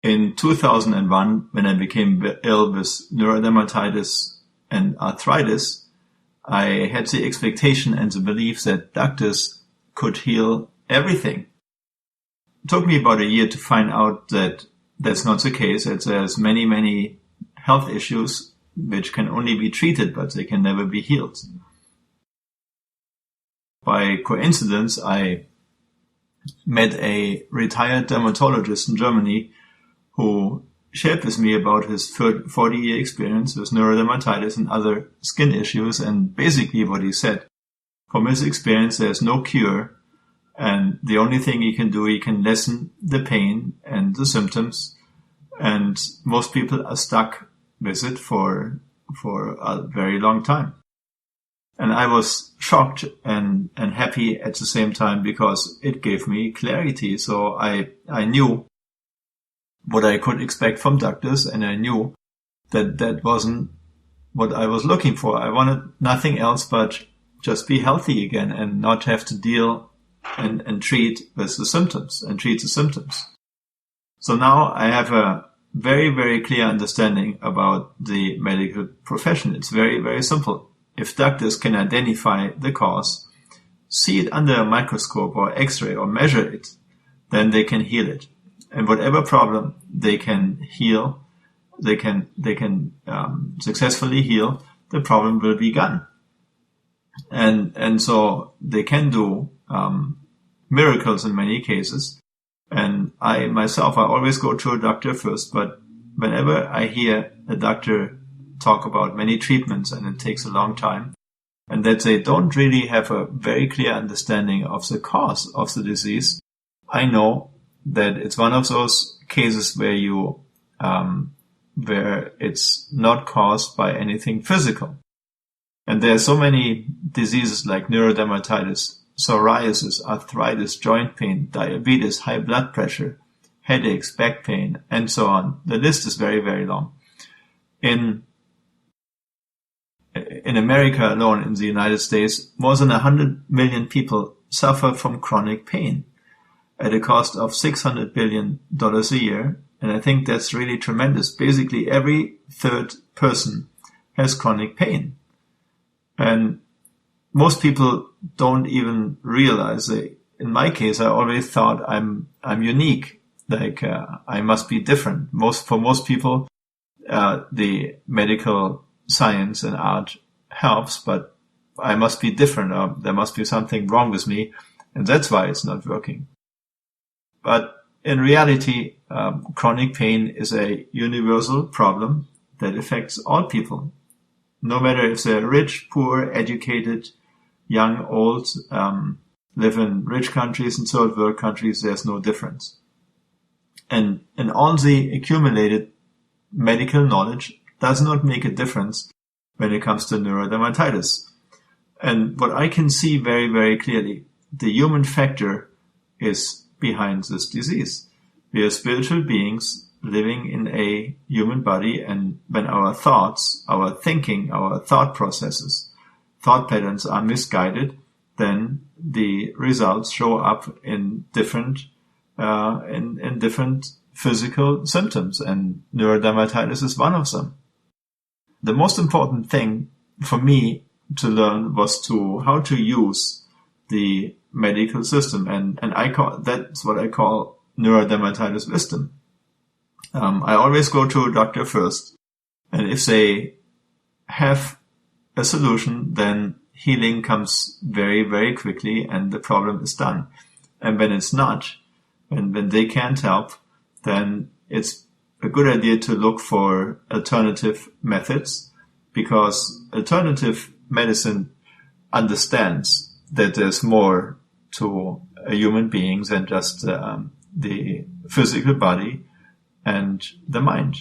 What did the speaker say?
In 2001, when I became ill with neurodermatitis and arthritis, I had the expectation and the belief that doctors could heal everything. It took me about a year to find out that that's not the case, that there's many, many health issues which can only be treated, but they can never be healed. By coincidence, I met a retired dermatologist in Germany who shared with me about his 40-year experience with neurodermatitis and other skin issues. And basically what he said, from his experience, there's no cure. And the only thing he can do, he can lessen the pain and the symptoms. And most people are stuck with it for a very long time. And I was shocked and happy at the same time because it gave me clarity. So I knew what I could expect from doctors, and I knew that that wasn't what I was looking for. I wanted nothing else but just be healthy again and not have to deal and treat with the symptoms and treat the symptoms. So now I have a very, very clear understanding about the medical profession. It's very, very simple. If doctors can identify the cause, see it under a microscope or X-ray or measure it, then they can heal it. And whatever problem they can heal, they can successfully heal, the problem will be gone. And so they can do miracles in many cases. And I myself, I always go to a doctor first, but whenever I hear a doctor talk about many treatments and it takes a long time, and that they don't really have a very clear understanding of the cause of the disease, I know that it's one of those cases where where it's not caused by anything physical. And there are so many diseases like neurodermatitis, psoriasis, arthritis, joint pain, diabetes, high blood pressure, headaches, back pain, and so on. The list is very, very long. In America alone, in the United States, more than 100 million people suffer from chronic pain at a cost of $600 billion a year. And I think that's really tremendous. Basically, every third person has chronic pain. And most people don't even realize it. In my case, I always thought I'm unique. Like, I must be different. For most people, the medical science and art helps, but I must be different, or there must be something wrong with me, and that's why it's not working. But in reality, chronic pain is a universal problem that affects all people, no matter if they're rich, poor, educated, young, old, live in rich countries and third world countries. There's no difference. And all the accumulated medical knowledge does not make a difference when it comes to neurodermatitis. And what I can see very, very clearly, the human factor is behind this disease. We are spiritual beings living in a human body, and when our thoughts, our thinking, our thought processes, thought patterns are misguided, then the results show up in different physical symptoms, and neurodermatitis is one of them. The most important thing for me to learn was how to use the medical system, and that's what I call Neurodermatitis Wisdom. I always go to a doctor first, and if they have a solution, then healing comes very, very quickly and the problem is done. And when it's not, when they can't help, then it's a good idea to look for alternative methods, because alternative medicine understands that there's more to a human being than just the physical body and the mind.